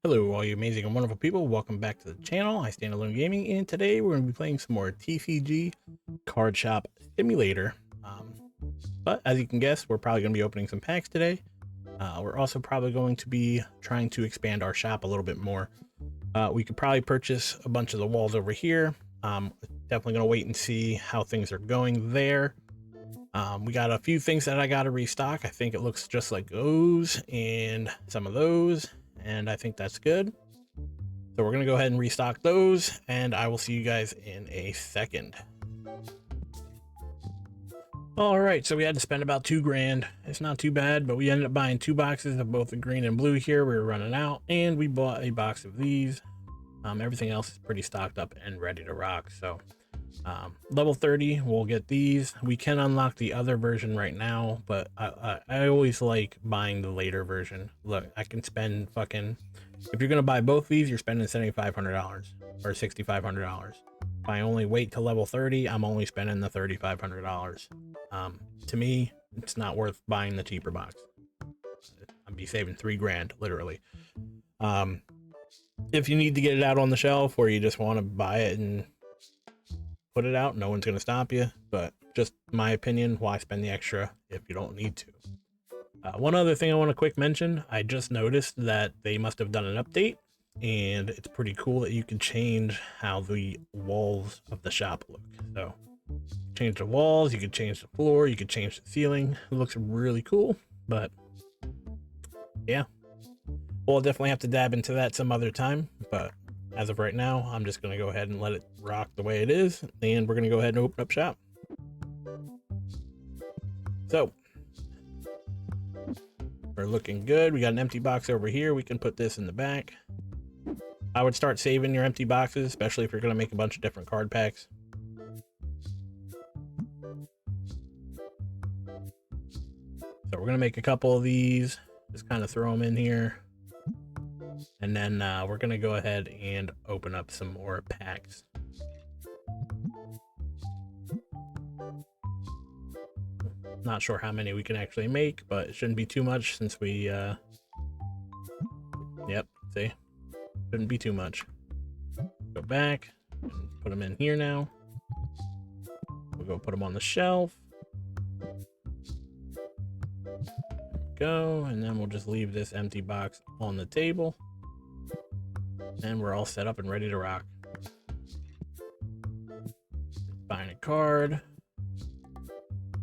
Hello, all you amazing and wonderful people. Welcome back to the channel. IStandAlone Gaming, and today we're going to be playing some more TCG Card Shop Simulator. But as you can guess, we're probably going to be opening some packs today. We're also probably going to be trying to expand our shop a little bit more. We could probably purchase a bunch of the walls over here. Definitely going to wait and see how things are going there. We got a few things that I got to restock. I think it looks just like those and some of those, and I think that's good. So we're going to go ahead and restock those, and I will see you guys in a second. All right, so we had to spend about $2 grand. It's not too bad, but we ended up buying 2 boxes of both the green and blue here. We were running out, and we bought a box of these. Everything else is pretty stocked up and ready to rock. So level 30, we'll get these. We can unlock the other version right now, but I always like buying the later version. Look, I can spend fucking, if you're gonna buy both these, you're spending $7,500 or $6,500. If I only wait till level 30, I'm only spending the $3,500. To me, it's not worth buying the cheaper box. I'd be saving $3 grand, literally. If you need to get it out on the shelf, or you just want to buy it and put it out, no one's going to stop you. But just my opinion, why spend the extra if you don't need to? One other thing I want to quick mention, I just noticed that they must have done an update, and it's pretty cool that you can change how the walls of the shop look. So change the walls, you could change the floor, you could change the ceiling. It looks really cool. But yeah, we'll definitely have to dab into that some other time, but as of right now, I'm just going to go ahead and let it rock the way it is, and we're going to go ahead and open up shop. So we're looking good. We got an empty box over here. We can put this in the back. I would start saving your empty boxes, especially if you're going to make a bunch of different card packs. So we're going to make a couple of these, just kind of throw them in here. And then we're going to go ahead and open up some more packs. Not sure how many we can actually make, but it shouldn't be too much since we, yep, see? Shouldn't be too much. Go back, and put them in here now. We'll go put them on the shelf. Go, and then we'll just leave this empty box on the table. And we're all set up and ready to rock. Buying a card.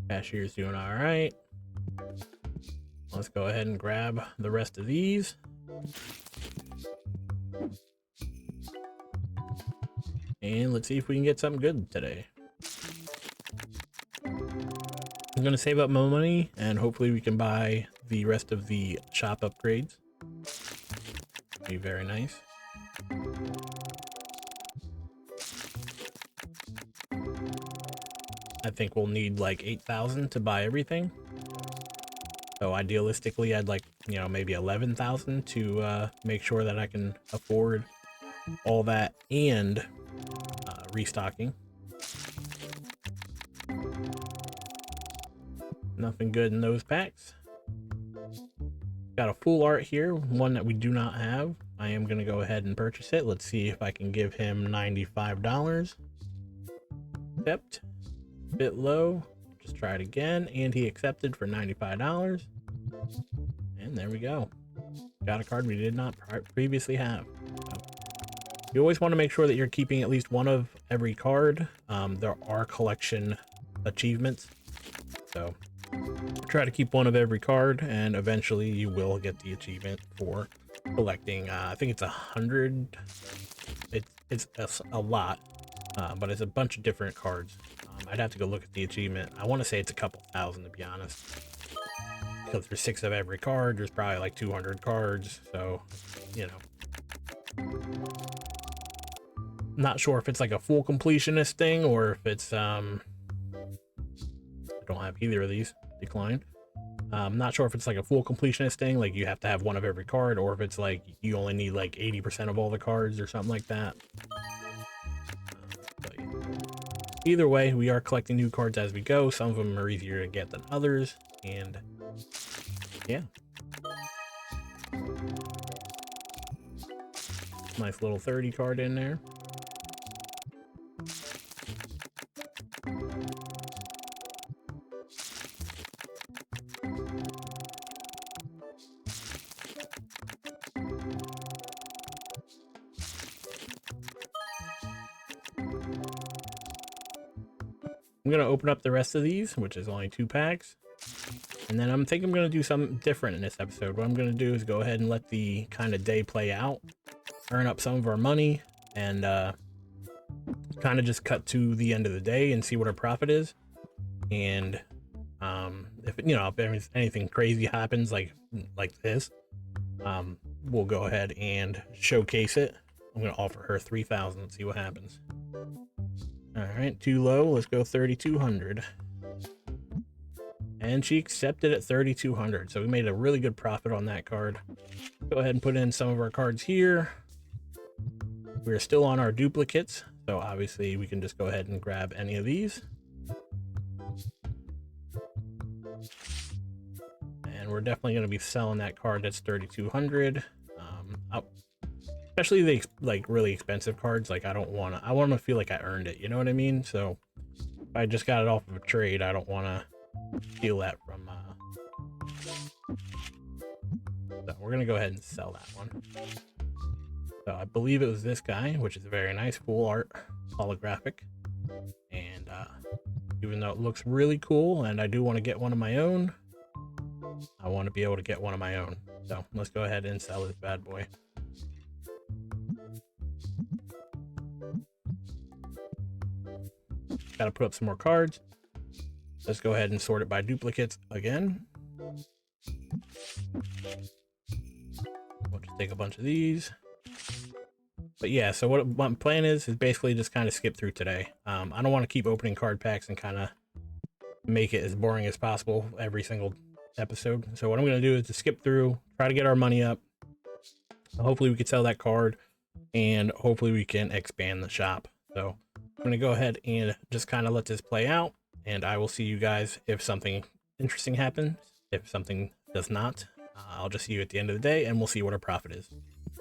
Cashier's doing all right. Let's go ahead and grab the rest of these. And let's see if we can get something good today. I'm going to save up my money, and hopefully we can buy the rest of the shop upgrades. Be very nice. I think we'll need like 8,000 to buy everything. So idealistically, I'd like, you know, maybe 11,000 to make sure that I can afford all that and restocking. Nothing good in those packs. Got a full art here, one that we do not have. I am going to go ahead and purchase it. Let's see if I can give him $95. Accept. Bit low. Just try it again, and he accepted for $95. And there we go. Got a card we did not previously have. So you always want to make sure that you're keeping at least one of every card. There are collection achievements, so try to keep one of every card, and eventually you will get the achievement for collecting. I think it's 100. It's a lot, but it's a bunch of different cards. I'd have to go look at the achievement. I want to say it's a couple thousand, to be honest, because there's 6 of every card. There's probably like 200 cards, so you know. Not sure if it's like a full completionist thing, or if it's I don't have either of these. Declined. I'm not sure if it's like a full completionist thing, like you have to have one of every card, or if it's like you only need like 80% of all the cards or something like that. But either way, we are collecting new cards as we go. Some of them are easier to get than others, and yeah. nice little 30 card in there. I'm going to open up the rest of these, which is only 2 packs. And then I'm going to do something different in this episode. What I'm going to do is go ahead and let the kind of day play out, earn up some of our money, and kind of just cut to the end of the day and see what our profit is. And if anything crazy happens like this, we'll go ahead and showcase it. I'm going to offer her 3,000 and see what happens. All right, too low. Let's go 3,200. And she accepted at 3,200. So we made a really good profit on that card. Go ahead and put in some of our cards here. We're still on our duplicates, so obviously we can just go ahead and grab any of these. And we're definitely going to be selling that card that's 3,200. Especially the really expensive cards. Like I want to feel like I earned it. You know what I mean? So if I just got it off of a trade, I don't want to steal that from. So we're gonna go ahead and sell that one. So I believe it was this guy, which is a very nice, full art, holographic. And even though it looks really cool, and I do want to get one of my own, I want to be able to get one of my own. So let's go ahead and sell this bad boy. Got to put up some more cards. Let's go ahead and sort it by duplicates again. We'll just take a bunch of these. But yeah, so what my plan is basically just kind of skip through today. I don't want to keep opening card packs and kind of make it as boring as possible every single episode. So what I'm going to do is just skip through, try to get our money up. Hopefully we can sell that card, and hopefully we can expand the shop. So I'm going to go ahead and just kind of let this play out, and I will see you guys if something interesting happens. If something does not, I'll just see you at the end of the day, and we'll see what our profit is.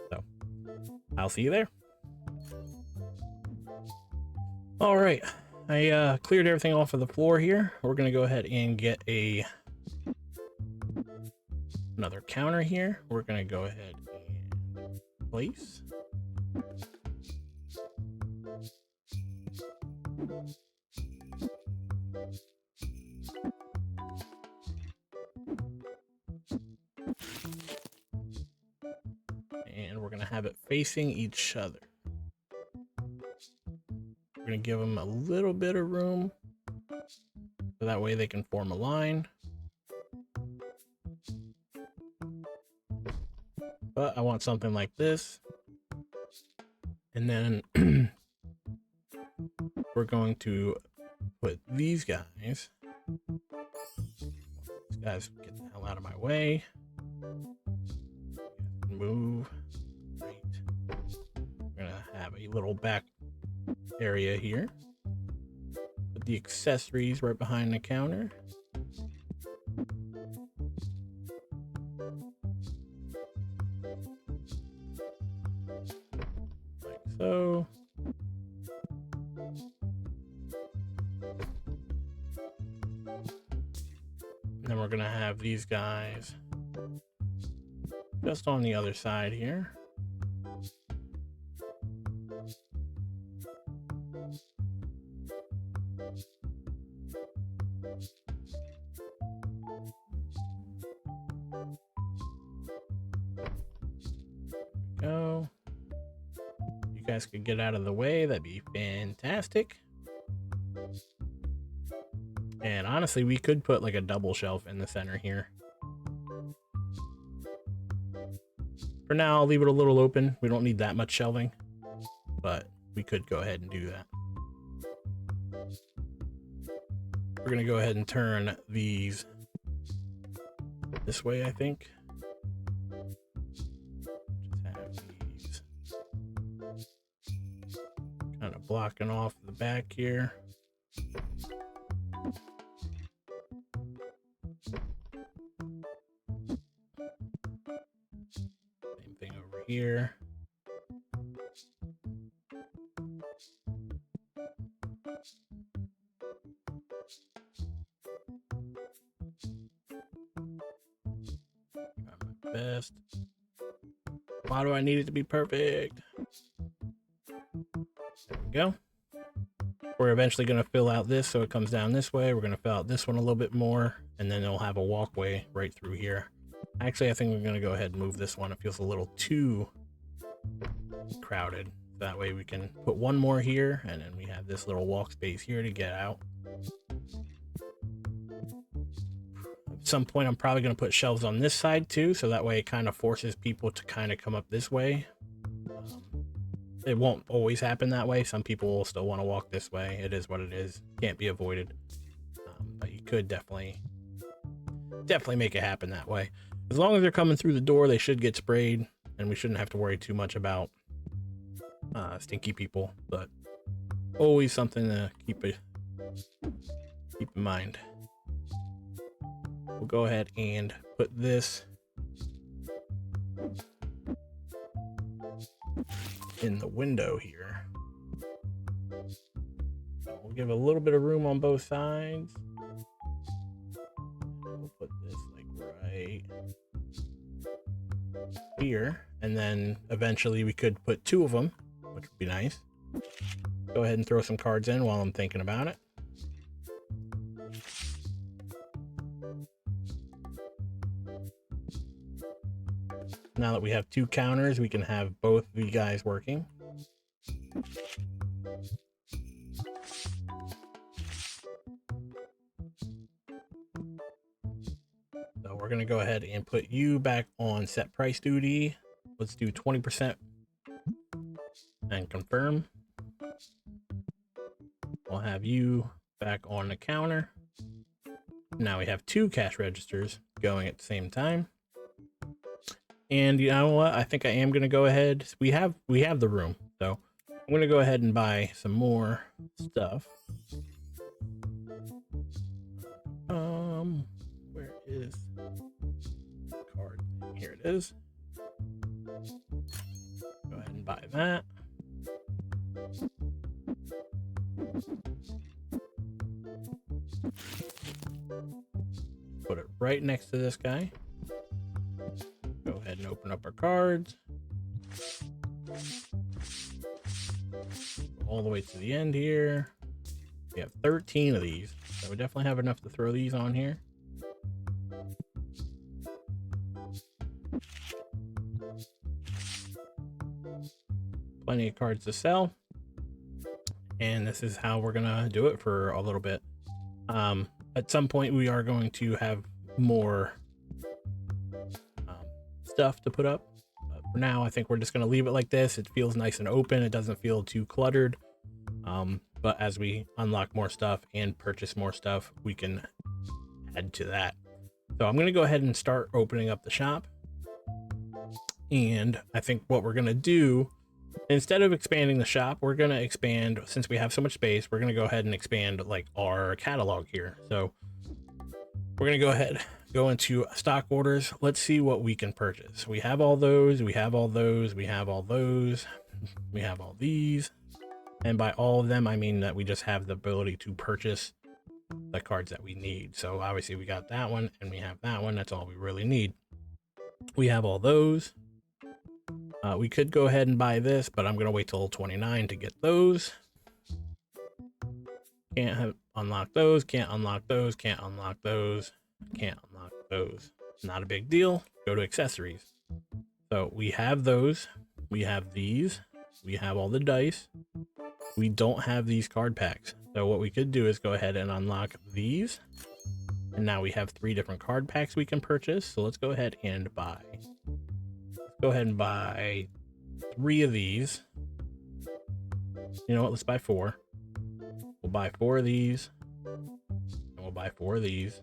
So I'll see you there. All right, I cleared everything off of the floor here. We're going to go ahead and get another counter here. We're going to go ahead and place. And we're going to have it facing each other. We're going to give them a little bit of room so that way they can form a line. But I want something like this. And then we're going to put these guys. These guys get the hell out of my way. Move. Right. We're gonna have a little back area here. Put the accessories right behind the counter. Like so. And then we're gonna have these guys just on the other side here. Go. You guys could get out of the way, that'd be fantastic. And honestly, we could put like a double shelf in the center here. For now, I'll leave it a little open. We don't need that much shelving, but we could go ahead and do that. We're gonna go ahead and turn these this way, I think. Just have these kind of blocking off the back here. Same thing over here. best. Why do I need it to be perfect? There we go. We're eventually going to fill out this so it comes down this way. We're going to fill out this one a little bit more, and then it'll have a walkway right through here. Actually, I think we're going to go ahead and move this one. It feels a little too crowded. That way we can put one more here, and then we have this little walk space here to get out. At some point, I'm probably going to put shelves on this side too, so that way it kind of forces people to kind of come up this way. It won't always happen that way. Some people will still want to walk this way. It is what it is. Can't be avoided. But you could definitely make it happen that way. As long as they're coming through the door, they should get sprayed, and we shouldn't have to worry too much about stinky people. But always something to keep in mind. We'll go ahead and put this in the window here. We'll give a little bit of room on both sides. We'll put this like right here, and then eventually we could put two of them, which would be nice. Go ahead and throw some cards in while I'm thinking about it. Now that we have two counters, we can have both of you guys working. So we're going to go ahead and put you back on set price duty. Let's do 20% and confirm. We'll have you back on the counter. Now we have two cash registers going at the same time. And you know what? I think I am going to go ahead. We have the room, so I'm going to go ahead and buy some more stuff. Where is the card? Here it is. Go ahead and buy that. Put it right next to this guy. Go ahead and open up our cards. All the way to the end here. We have 13 of these, so we definitely have enough to throw these on here. Plenty of cards to sell. And this is how we're gonna do it for a little bit. At some point we are going to have more stuff to put up, but for now I think we're just going to leave it like this. It feels nice and open. It doesn't feel too cluttered, but as we unlock more stuff and purchase more stuff, we can add to that. So I'm going to go ahead and start opening up the shop, and I think what we're going to do, instead of expanding the shop, we're going to expand, since we have so much space, we're going to go ahead and expand like our catalog here. So we're going to go ahead, go into stock orders. Let's see what we can purchase. We have all those, we have all those, we have all those, we have all these. And by all of them, I mean that we just have the ability to purchase the cards that we need. So obviously we got that one and we have that one. That's all we really need. We have all those. We could go ahead and buy this, but I'm going to wait till 29 to get those. Can't have unlock those, can't unlock those, can't unlock those, can't unlock those. Not a big deal. Go to accessories. So we have those, we have these, we have all the dice. We don't have these card packs. So what we could do is go ahead and unlock these. And now we have 3 different card packs we can purchase. So let's go ahead and buy. Let's go ahead and buy 3 of these. You know what? Let's buy 4. We'll buy 4 of these. And we'll buy 4 of these.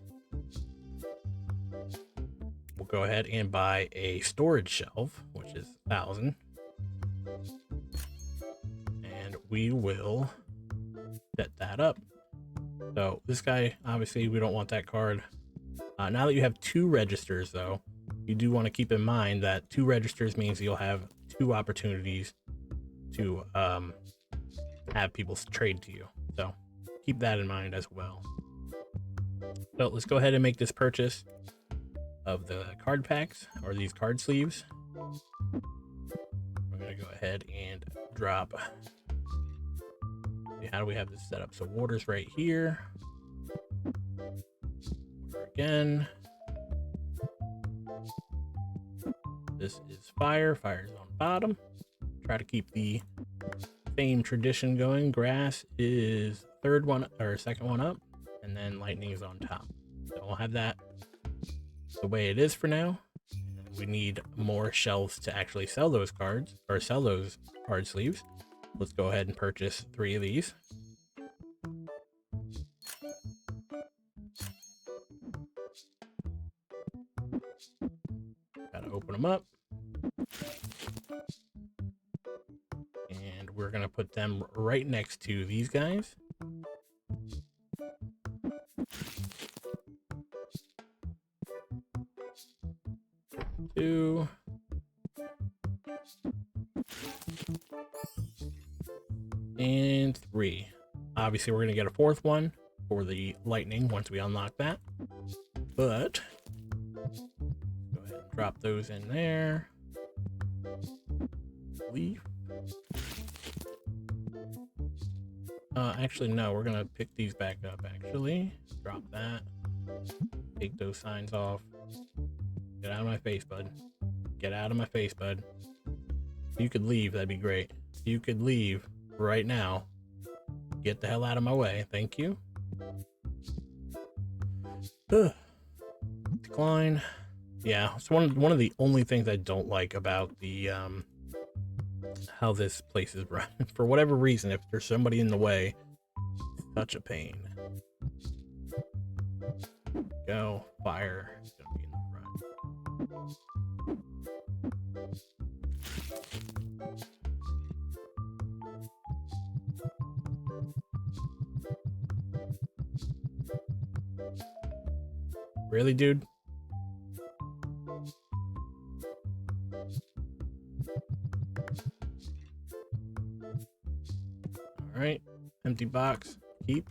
We'll go ahead and buy a storage shelf, which is 1,000. And we will set that up. So this guy, obviously we don't want that card. Now that you have 2 registers though, you do want to keep in mind that 2 registers means you'll have 2 opportunities to have people trade to you. So keep that in mind as well. So let's go ahead and make this purchase. of the card packs, or these card sleeves. We're gonna go ahead and drop. How do we have this set up? So water's right here. Water again. This is fire. Fire's on bottom. Try to keep the same tradition going. Grass is third one or second one up, and then lightning is on top. So we'll have that the way it is for now. We need more shelves to actually sell those cards, or sell those card sleeves. Let's go ahead and purchase 3 of these. Gotta open them up. And we're gonna put them right next to these guys. Two. And 3. Obviously, we're gonna get a 4th one for the lightning once we unlock that. But go ahead and drop those in there. Leaf. Actually, no, we're gonna pick these back up. Actually, drop that. Take those signs off. Get out of my face, bud. Get out of my face, bud. If you could leave, that'd be great. If you could leave right now. Get the hell out of my way. Thank you. Decline. Yeah, it's one of the only things I don't like about the how this place is run. For whatever reason, if there's somebody in the way, it's such a pain. Go. Fire is gonna be in the front. Really, dude? All right, empty box. Keep.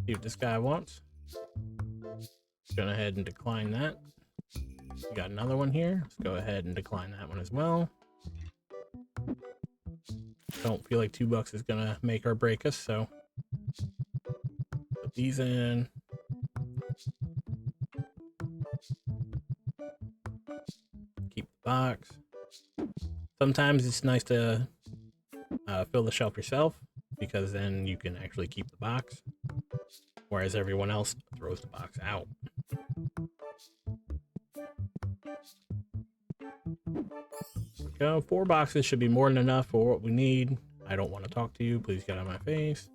See what this guy wants. Go ahead and decline that. We got another one here. Let's go ahead and decline that one as well. Don't feel like $2 is gonna make or break us, so put these in. Keep the box. Sometimes it's nice to fill the shelf yourself, because then you can actually keep the box, whereas everyone else throws the box out. Go. 4 boxes should be more than enough for what we need. I don't want to talk to you. Please get out of my face.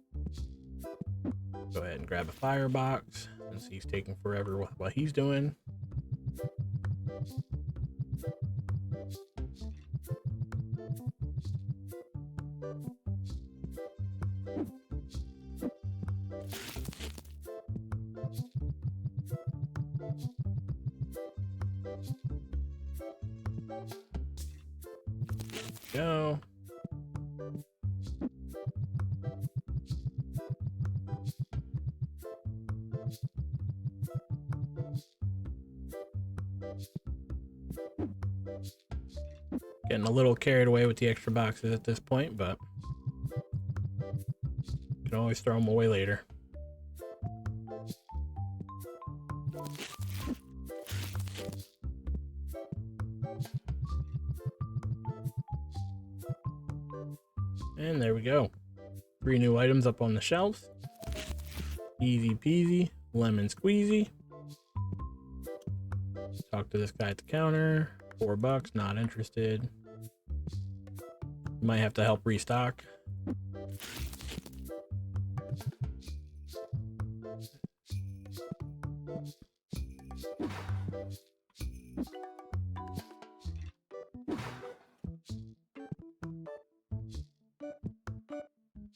Go ahead and grab a fire box, since he's taking forever with what he's doing. Go. Getting a little carried away with the extra boxes at this point, but you can always throw them away later. And there we go. 3 new items up on the shelves. Easy peasy, lemon squeezy. Talk to this guy at the counter. $4, not interested. Might have to help restock.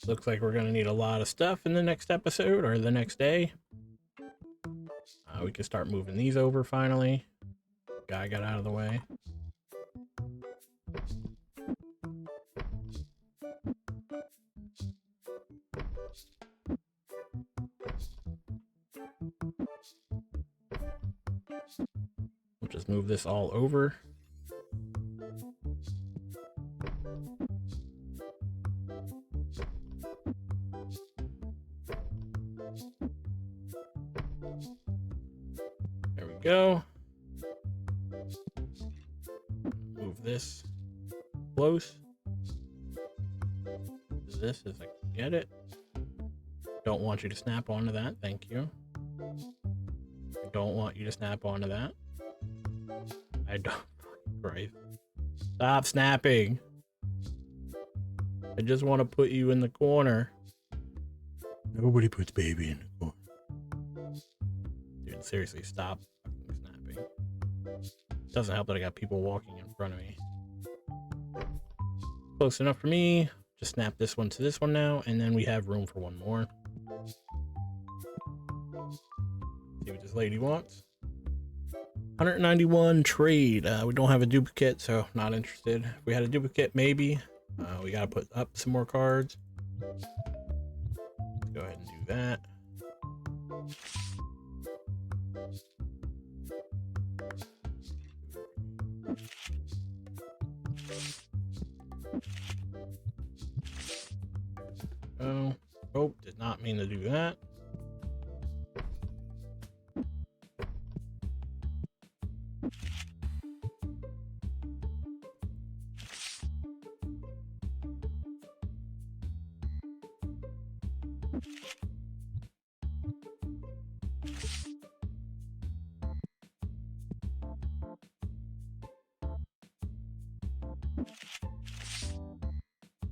Looks like we're going to need a lot of stuff in the next episode, or the next day. We can start moving these over finally. Guy got out of the way. just move this all over. There we go. Move this close. This if I can get it. Don't want you to snap onto that. Thank you. I don't want you to snap onto that. I don't. Right. Stop snapping. I just want to put you in the corner. Nobody puts baby in the corner. Dude, seriously, stop fucking snapping. Doesn't help that I got people walking in front of me. Close enough for me. Just snap this one to this one now, and then we have room for one more. See what this lady wants. 191 trade. We don't have a duplicate, so not interested. If we had a duplicate, maybe. We gotta put up some more cards. Let's go ahead and do that. Oh, did not mean to do that.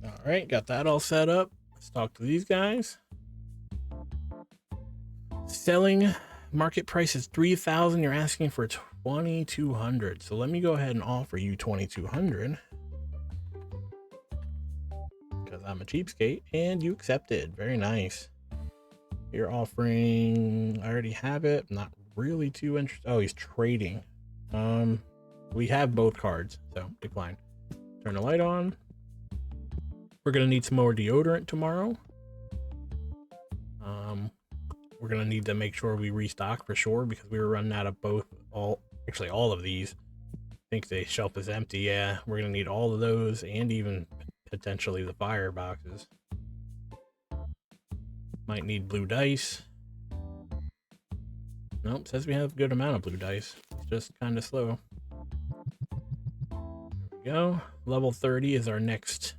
All right, got that all set up. Let's talk to these guys. Selling market price is 3,000. You're asking for 2,200. So let me go ahead and offer you 2,200 because I'm a cheapskate, and you accepted. Very nice. You're offering. I already have it. Not really too interested. Oh, he's trading. We have both cards, so decline. Turn the light on. We're gonna need some more deodorant tomorrow. We're gonna need to make sure we restock for sure because we were running out of all of these. I think the shelf is empty. Yeah, we're gonna need all of those and even potentially the fire boxes. Might need blue dice. Nope, says we have a good amount of blue dice. It's just kind of slow. There we go. Level 30 is our next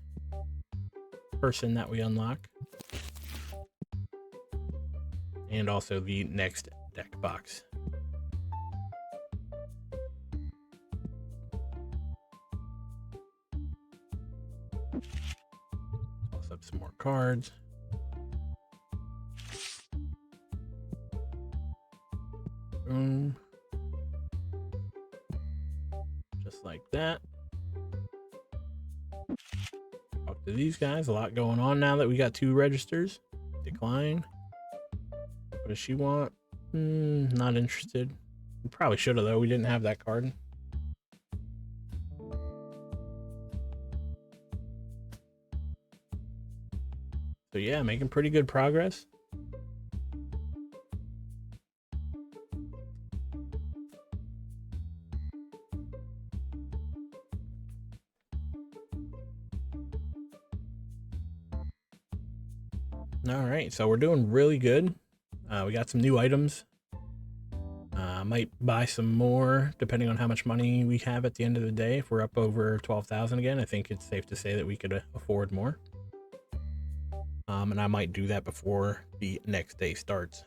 person that we unlock. And also the next deck box. Toss up some more cards. Boom. Just like that. Talk to these guys. A lot going on now that we got 2 registers. Decline. What does she want? Not interested. We probably should have though. We didn't have that card. So yeah, making pretty good progress. All right, so we're doing really good. We got some new items. Might buy some more depending on how much money we have at the end of the day. If we're up over 12,000 again, I think it's safe to say that we could afford more. And I might do that before the next day starts.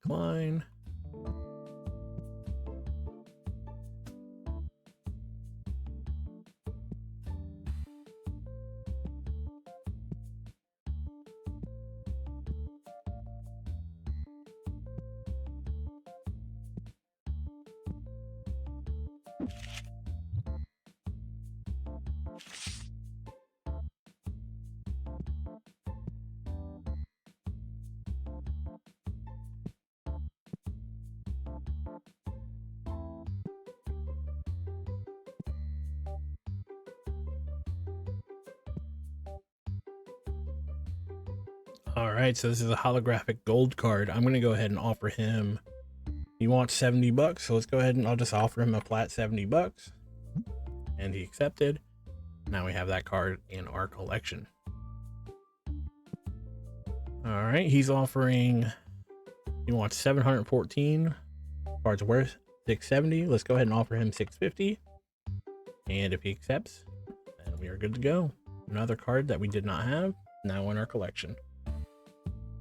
Decline. All right, so this is a holographic gold card. I'm gonna go ahead and offer him, he wants 70 bucks, so let's go ahead and I'll just offer him a flat 70 bucks. And he accepted. Now we have that card in our collection. All right, he's offering, he wants 714. Card's worth 670. Let's go ahead and offer him 650. And if he accepts, then we are good to go. Another card that we did not have, now in our collection.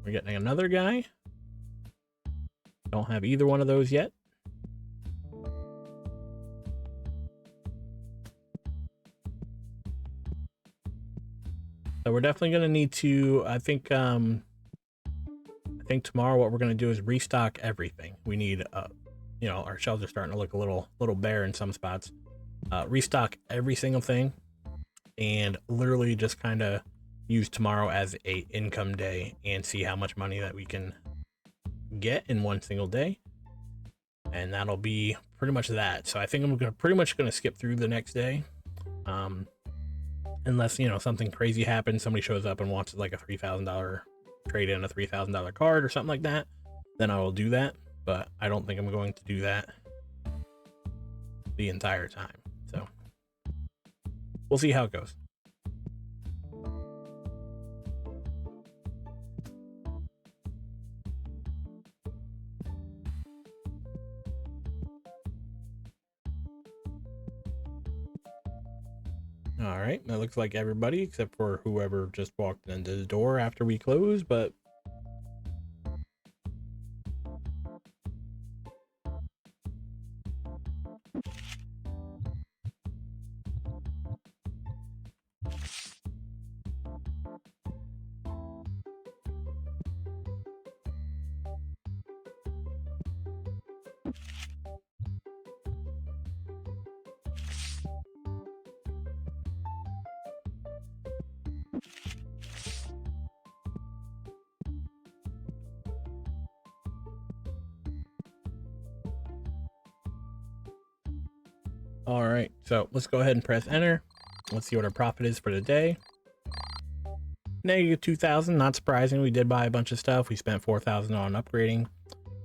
We're getting another guy. Don't have either one of those yet. So we're definitely going to need to, I think tomorrow what we're going to do is restock everything. We need, you know, our shelves are starting to look a little bare in some spots. Restock every single thing and literally just kind of use tomorrow as a income day and see how much money that we can get in one single day. And that'll be pretty much that. So I think I'm pretty much going to skip through the next day. Unless, you know, something crazy happens, somebody shows up and wants like a $3,000 trade in a $3,000 card or something like that, then I will do that. But I don't think I'm going to do that the entire time. So we'll see how it goes. All right, that looks like everybody except for whoever just walked into the door after we close, but all right, so let's go ahead and press enter. Let's see what our profit is for the day. Negative 2,000, not surprising. We did buy a bunch of stuff. We spent 4,000 on upgrading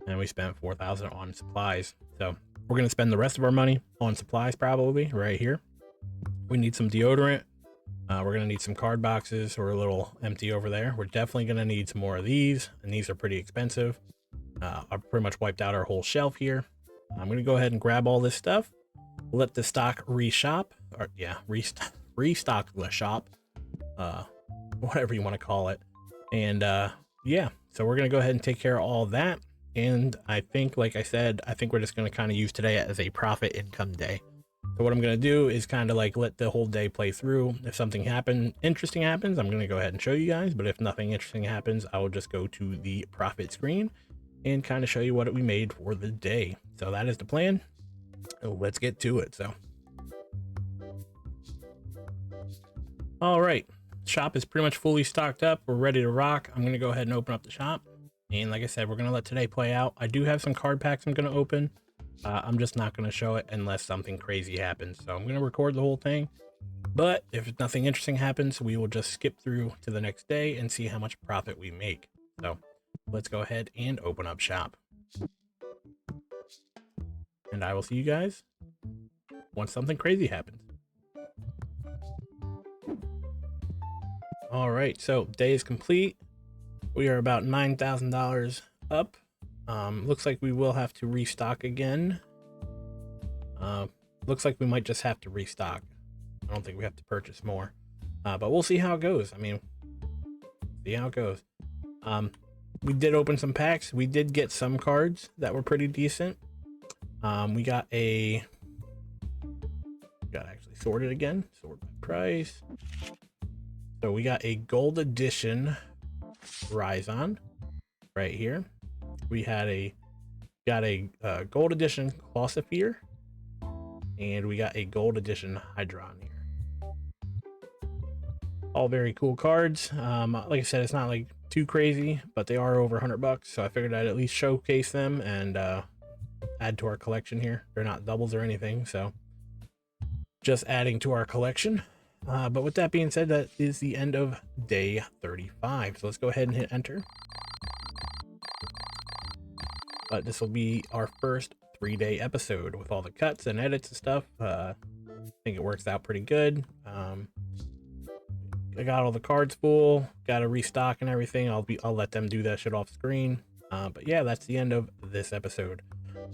and we spent 4,000 on supplies. So we're going to spend the rest of our money on supplies probably right here. We need some deodorant. We're going to need some card boxes. We're a little empty over there. We're definitely going to need some more of these, and these are pretty expensive. I've pretty much wiped out our whole shelf here. I'm going to go ahead and grab all this stuff. Let the stock restock the shop, whatever you want to call it. And yeah, so we're going to go ahead and take care of all that. And I think, like I said, I think we're just going to kind of use today as a profit income day. So what I'm going to do is kind of like let the whole day play through. If something interesting happens, I'm going to go ahead and show you guys. But if nothing interesting happens, I will just go to the profit screen and kind of show you what we made for the day. So that is the plan. Let's get to it. So, all right, shop is pretty much fully stocked up. We're ready to rock. I'm going to go ahead and open up the shop. And like I said, we're going to let today play out. I do have some card packs I'm going to open. I'm just not going to show it unless something crazy happens. So I'm going to record the whole thing. But if nothing interesting happens, we will just skip through to the next day and see how much profit we make. So let's go ahead and open up shop. And I will see you guys once something crazy happens. All right, so day is complete. We are about $9,000 up. Looks like we will have to restock again. Looks like we might just have to restock. I don't think we have to purchase more, but we'll see how it goes. I mean, see how it goes. We did open some packs. We did get some cards that were pretty decent. We got actually sorted again, sort by price. So we got a gold edition Rhizon right here. We got a gold edition Clossophere, and we got a gold edition Hydron here. All very cool cards. Like I said, it's not like too crazy, but they are over $100, so I figured I'd at least showcase them and add to our collection here. They're not doubles or anything, so just adding to our collection. But with that being said, that is the end of day 35. So let's go ahead and hit enter. But this will be our first 3-day episode with all the cuts and edits and stuff. I think it works out pretty good. I got all the cards full, got to restock and everything. I'll let them do that shit off screen. But yeah, that's the end of this episode.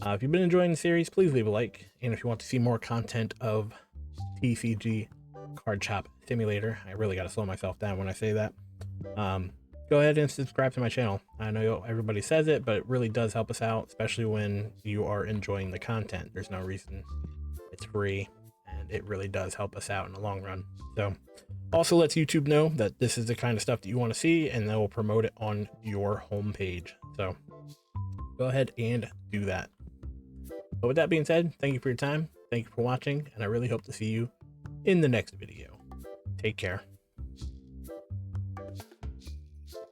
If you've been enjoying the series, please leave a like. And if you want to see more content of TCG Card Shop Simulator, I really got to slow myself down when I say that. Go ahead and subscribe to my channel. I know everybody says it, but it really does help us out, especially when you are enjoying the content. There's no reason. It's free, and it really does help us out in the long run. So also lets YouTube know that this is the kind of stuff that you want to see, and they will promote it on your homepage. So go ahead and do that. But with that being said, thank you for your time. Thank you for watching, and I really hope to see you in the next video. Take care.